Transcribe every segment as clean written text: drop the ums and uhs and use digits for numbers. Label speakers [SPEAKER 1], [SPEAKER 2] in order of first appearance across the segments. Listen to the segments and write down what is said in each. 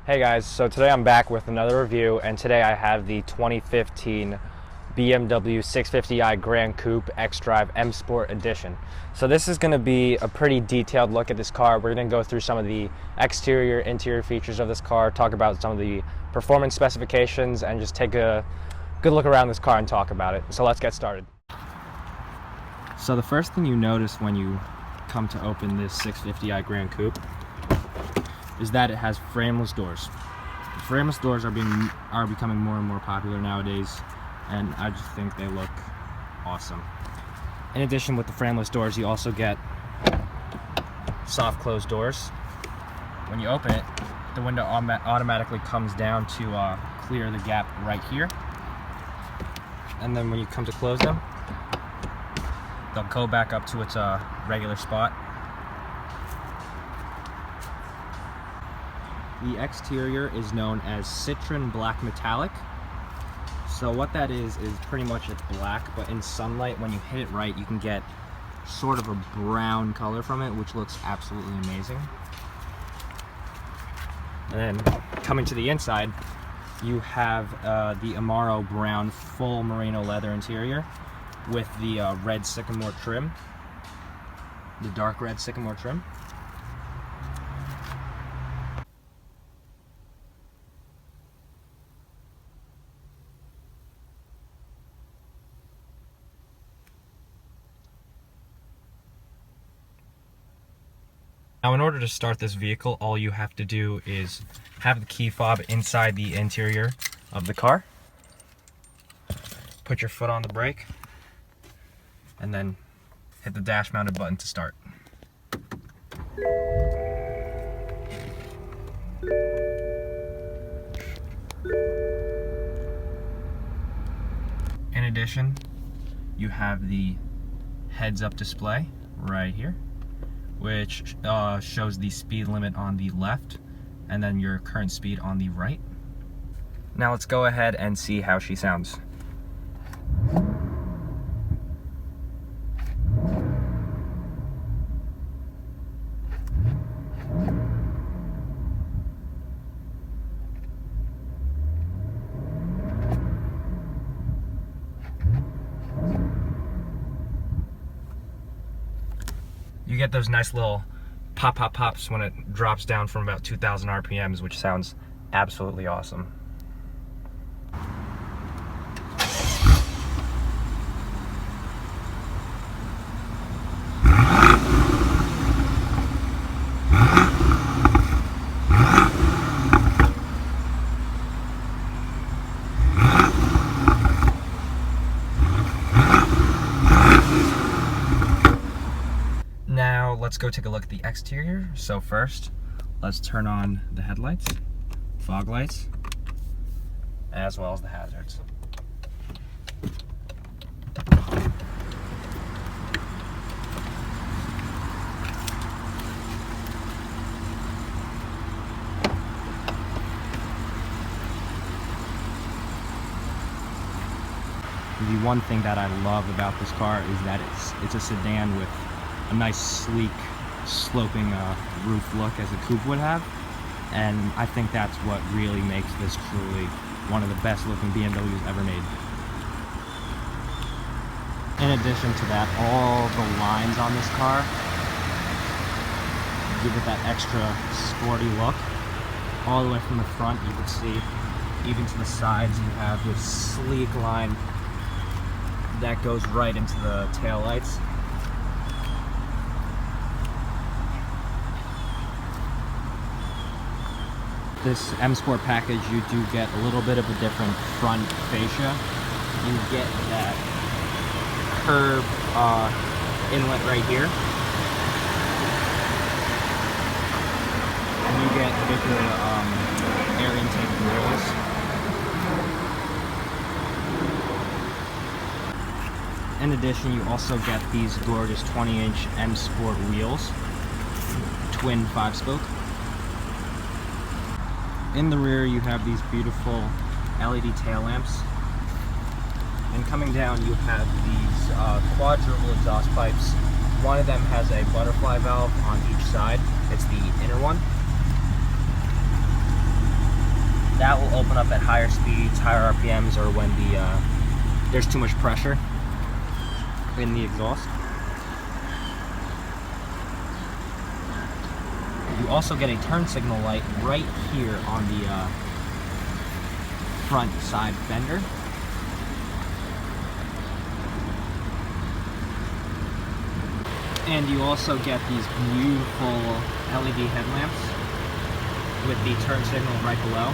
[SPEAKER 1] Hey guys, so today I'm back with another review, and today I have the 2015 BMW 650i Gran Coupe X-Drive M Sport Edition. So this is going to be a pretty detailed look at this car. We're going to go through some of the exterior, interior features of this car, talk about some of the performance specifications, and just take a good look around this car and talk about it. So let's get started. So the first thing you notice when you come to open this 650i Gran Coupe is that it has frameless doors. Frameless doors are becoming more and more popular nowadays, and I just think they look awesome. In addition, with the frameless doors, you also get soft closed doors. When you open it, the window automatically comes down to clear the gap right here. And then when you come to close them, they'll go back up to its regular spot. The exterior is known as Citron Black Metallic. So what that is pretty much it's black, but in sunlight, when you hit it right, you can get sort of a brown color from it, which looks absolutely amazing. And then coming to the inside, you have the Amaro brown full merino leather interior with the red sycamore trim, the dark red sycamore trim. Now, in order to start this vehicle, all you have to do is have the key fob inside the interior of the car. Put your foot on the brake, and then hit the dash mounted button to start. In addition, you have the heads-up display right here, which shows the speed limit on the left and then your current speed on the right. Now let's go ahead and see how she sounds. You get those nice little pops when it drops down from about 2,000 RPMs, which sounds absolutely awesome. Now let's go take a look at the exterior. So first, let's turn on the headlights, fog lights, as well as the hazards. The one thing that I love about this car is that it's a sedan with a nice sleek sloping roof look as a coupe would have, and I think that's what really makes this truly one of the best looking BMWs ever made. In addition to that, all the lines on this car give it that extra sporty look. All the way from the front, you can see even to the sides you have this sleek line that goes right into the tail lights. This M Sport package, you do get a little bit of a different front fascia. You get that curved inlet right here, and you get bigger air intake grills. In addition, you also get these gorgeous 20-inch M Sport wheels, twin 5-spoke. In the rear, you have these beautiful LED tail lamps, and coming down, you have these quadruple exhaust pipes. One of them has a butterfly valve on each side. It's the inner one. That will open up at higher speeds, higher RPMs, or when there's too much pressure in the exhaust. You also get a turn signal light right here on the front side fender. And you also get these beautiful LED headlamps with the turn signal right below.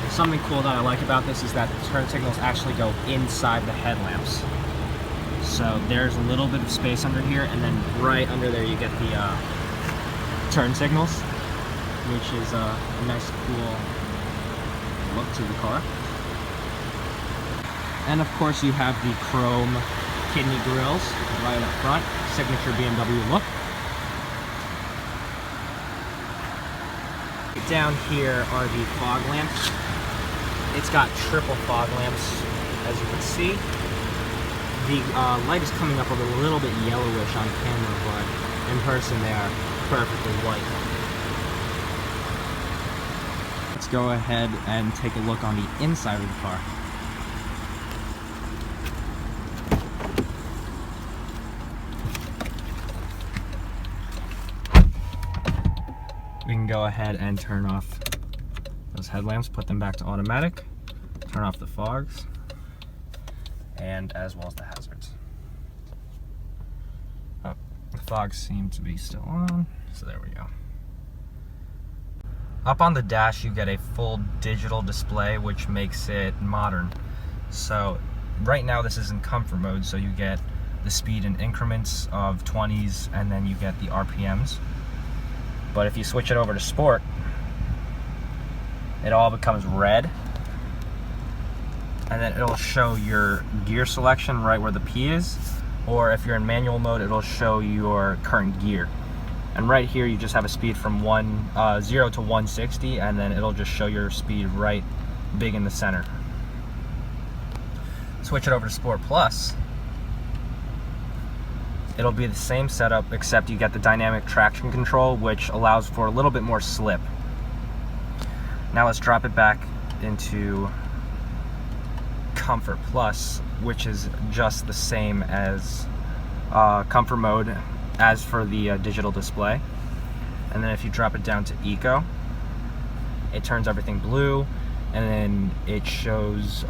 [SPEAKER 1] Something cool that I like about this is that the turn signals actually go inside the headlamps. So there's a little bit of space under here, and then right under there you get the turn signals, which is a nice cool look to the car. And of course you have the chrome kidney grills right up front, signature BMW look. Down here are the fog lamps. It's got triple fog lamps, as you can see. The light is coming up a little bit yellowish on camera, but in person they are perfectly white. Let's go ahead and take a look on the inside of the car. We can go ahead and turn off those headlamps, put them back to automatic, turn off the fogs, and as well as the hazards. Oh, the fogs seem to be still on, so there we go. Up on the dash you get a full digital display, which makes it modern. So right now this is in comfort mode, so you get the speed in increments of 20s, and then you get the RPMs. But if you switch it over to sport, it all becomes red, and then it'll show your gear selection right where the P is, or if you're in manual mode, it'll show your current gear. And right here you just have a speed from 0 to 160, and then it'll just show your speed right big in the center. Switch it over to Sport Plus. It'll be the same setup, except you get the dynamic traction control, which allows for a little bit more slip. Now let's drop it back into Comfort Plus, which is just the same as comfort mode as for the digital display. And then if you drop it down to Eco, it turns everything blue, and then it shows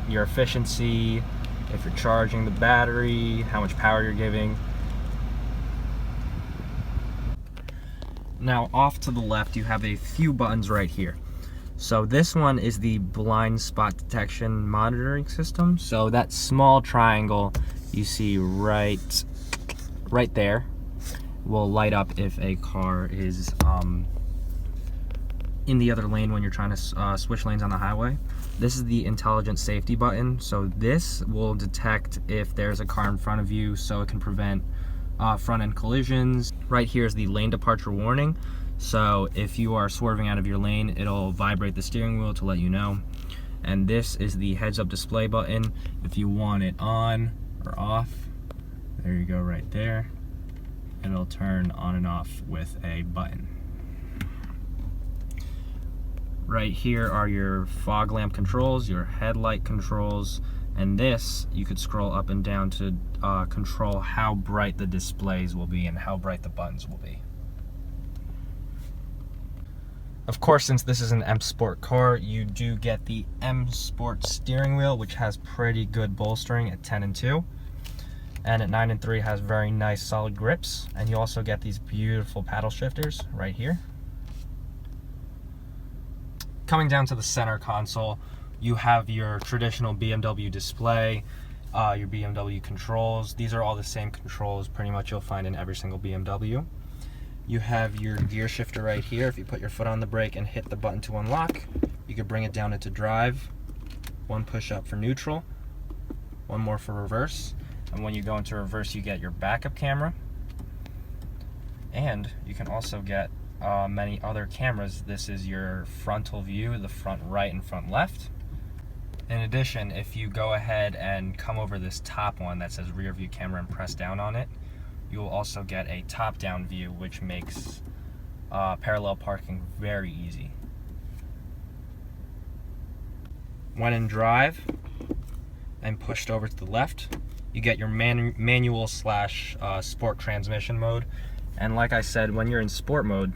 [SPEAKER 1] your efficiency, if you're charging the battery, how much power you're giving. Now off to the left you have a few buttons right here. So this one is the blind spot detection monitoring system. So that small triangle you see right there will light up if a car is in the other lane when you're trying to switch lanes on the highway. This is the intelligent safety button. So this will detect if there's a car in front of you, so it can prevent front end collisions. Right here is the lane departure warning. So if you are swerving out of your lane, it'll vibrate the steering wheel to let you know. And this is the heads up display button. If you want it on or off, there you go right there. It'll turn on and off with a button. Right here are your fog lamp controls, your headlight controls, and this you could scroll up and down to control how bright the displays will be and how bright the buttons will be. Of course, since this is an M Sport car, you do get the M Sport steering wheel, which has pretty good bolstering at 10 and 2. And at 9 and 3 has very nice solid grips. And you also get these beautiful paddle shifters right here. Coming down to the center console, you have your traditional BMW display, your BMW controls. These are all the same controls pretty much you'll find in every single BMW. You have your gear shifter right here. If you put your foot on the brake and hit the button to unlock, you can bring it down into drive. One push up for neutral, one more for reverse. And when you go into reverse, you get your backup camera. And you can also get many other cameras. This is your frontal view, the front right and front left. In addition, if you go ahead and come over this top one that says rear view camera and press down on it, you will also get a top-down view, which makes parallel parking very easy. when in drive and pushed over to the left, you get your manual slash sport transmission mode. And like I said, when you're in sport mode,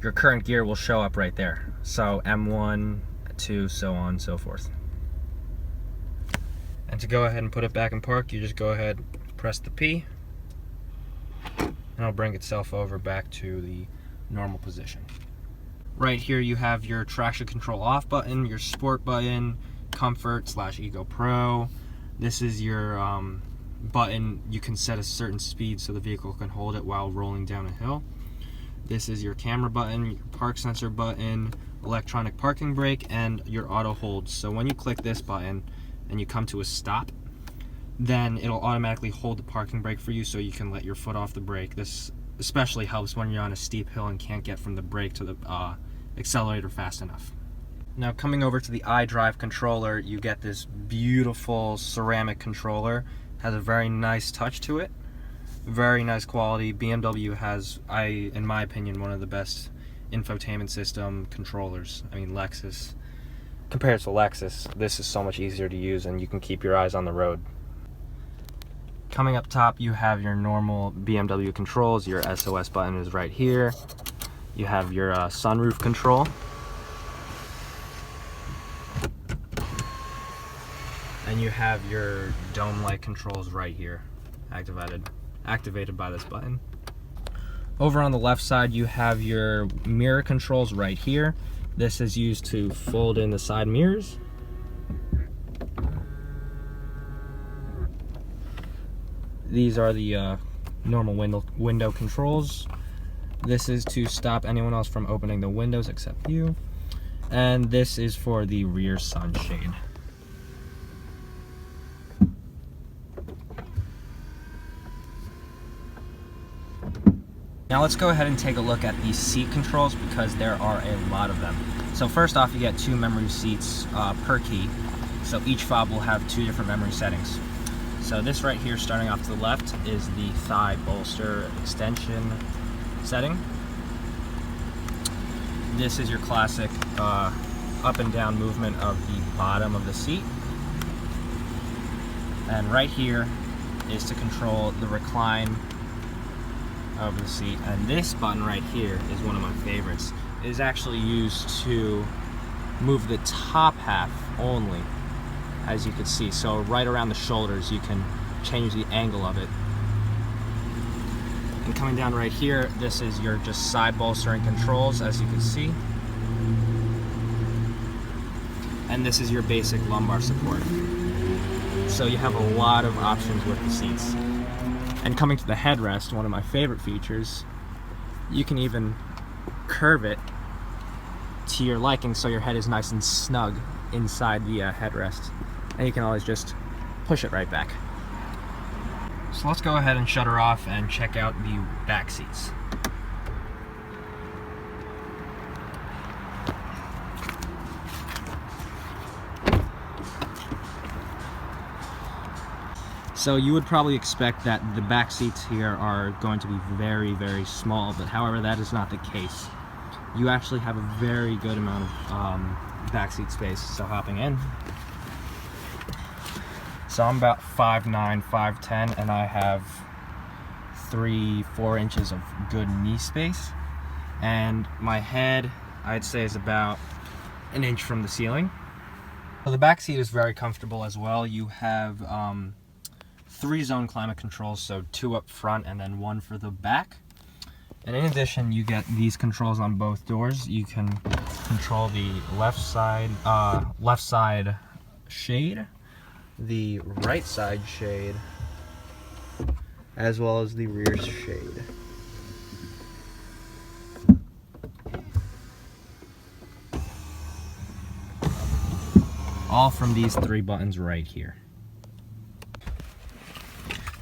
[SPEAKER 1] your current gear will show up right there. So M1, 2, so on and so forth. And to go ahead and put it back in park, you just go ahead, press the P, and it'll bring itself over back to the normal position. Right here you have your traction control off button, your sport button, comfort / Eco Pro. This is your button. You can set a certain speed so the vehicle can hold it while rolling down a hill. This is your camera button, your park sensor button, electronic parking brake, and your auto hold. So when you click this button and you come to a stop, then it'll automatically hold the parking brake for you so you can let your foot off the brake. This especially helps when you're on a steep hill and can't get from the brake to the accelerator fast enough. Now coming over to the Idrive controller, you get this beautiful ceramic controller. Has a very nice touch to it. Very nice quality. BMW has, in my opinion, one of the best infotainment system controllers. I mean, Lexus. Compared to Lexus, this is so much easier to use and you can keep your eyes on the road. Coming up top, you have your normal BMW controls. Your SOS button is right here. You have your sunroof control. And you have your dome light controls right here, activated by this button. Over on the left side, you have your mirror controls right here. This is used to fold in the side mirrors. These are the normal window controls. This is to stop anyone else from opening the windows except you. And this is for the rear sunshade. Now let's go ahead and take a look at these seat controls because there are a lot of them. So first off, you get 2 memory seats per key. So each fob will have 2 different memory settings. So this right here, starting off to the left, is the thigh bolster extension setting. This is your classic up and down movement of the bottom of the seat. And right here is to control the recline of the seat. And this button right here is one of my favorites. It is actually used to move the top half only, as you can see. So right around the shoulders, you can change the angle of it. And coming down right here, this is your just side bolstering controls, as you can see. And this is your basic lumbar support. So you have a lot of options with the seats. And coming to the headrest, one of my favorite features, you can even curve it to your liking so your head is nice and snug inside the headrest. And you can always just push it right back. So let's go ahead and shut her off and check out the back seats. So you would probably expect that the back seats here are going to be very, very small, but however, that is not the case. You actually have a very good amount of back seat space. So hopping in. So I'm about 5'9", 5'10", and I have 3-4 inches of good knee space. And my head, I'd say, is about an inch from the ceiling. So the back seat is very comfortable as well. You have 3-zone climate controls, so 2 up front and then 1 for the back. And in addition, you get these controls on both doors. You can control the left side shade, the right side shade, as well as the rear shade. All from these 3 buttons right here.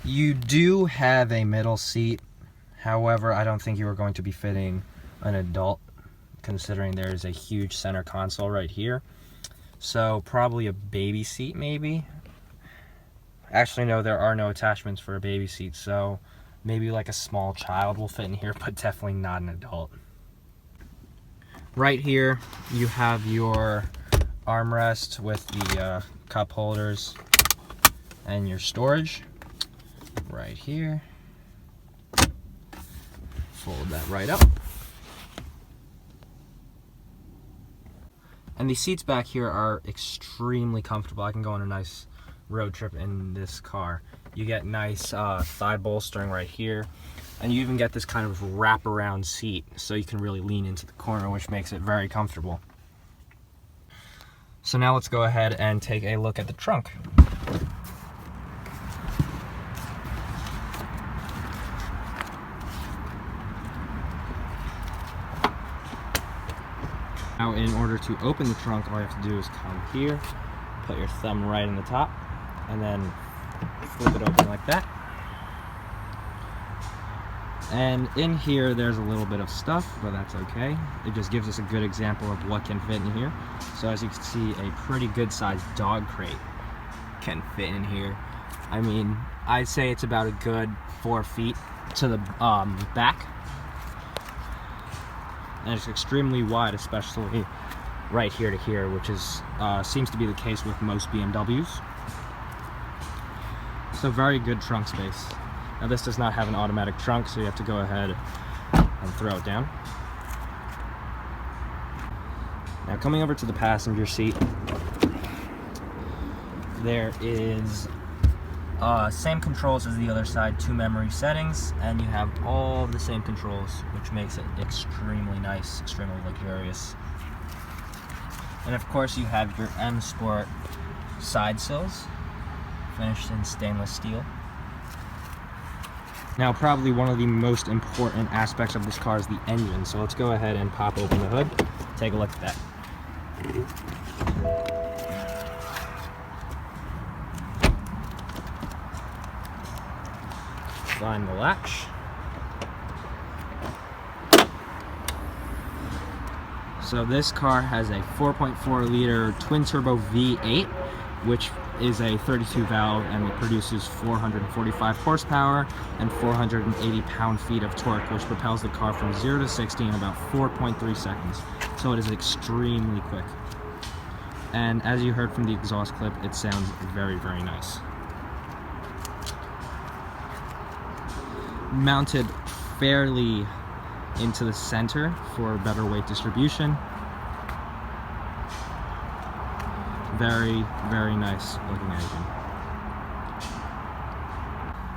[SPEAKER 1] You do have a middle seat. However, I don't think you are going to be fitting an adult, considering there is a huge center console right here. So probably a baby seat maybe. Actually, no, there are no attachments for a baby seat, so maybe like a small child will fit in here, but definitely not an adult. Right here you have your armrest with the cup holders and your storage. Right here. Fold that right up. And the seats back here are extremely comfortable. I can go on a nice road trip in this car. You get nice thigh bolstering right here, and you even get this kind of wraparound seat, so you can really lean into the corner, which makes it very comfortable. So now let's go ahead and take a look at the trunk. Now, in order to open the trunk, all you have to do is come here, put your thumb right in the top, and then flip it open like that. And in here, there's a little bit of stuff, but that's okay. It just gives us a good example of what can fit in here. So as you can see, a pretty good sized dog crate can fit in here. I mean, I'd say it's about a good 4 feet to the back. And it's extremely wide, especially right here to here, which is seems to be the case with most BMWs. So very good trunk space. Now this does not have an automatic trunk, so you have to go ahead and throw it down. Now coming over to the passenger seat, there is same controls as the other side, 2 memory settings, and you have all the same controls, which makes it extremely nice, extremely luxurious. And of course you have your M Sport side sills, finished in stainless steel. Now probably one of the most important aspects of this car is the engine, so let's go ahead and pop open the hood, take a look at that. Find the latch. So this car has a 4.4 liter twin turbo V8, which is a 32 valve, and it produces 445 horsepower and 480 pound-feet of torque, which propels the car from 0 to 60 in about 4.3 seconds. So it is extremely quick. And as you heard from the exhaust clip, it sounds very, very nice. Mounted fairly into the center for better weight distribution. Very, very nice looking engine.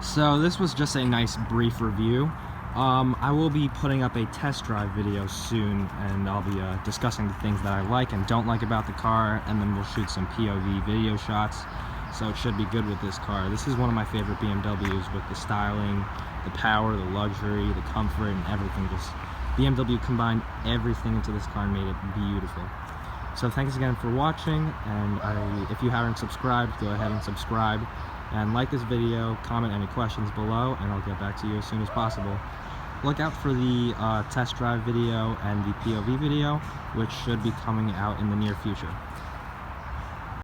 [SPEAKER 1] So this was just a nice brief review. I will be putting up a test drive video soon, and I'll be discussing the things that I like and don't like about the car, and then we'll shoot some POV video shots. So it should be good with this car. This is one of my favorite BMWs, with the styling, the power, the luxury, the comfort, and everything. Just BMW combined everything into this car and made it beautiful. So thanks again for watching, and if you haven't subscribed, go ahead and subscribe, and like this video, comment any questions below, and I'll get back to you as soon as possible. Look out for the test drive video and the POV video, which should be coming out in the near future.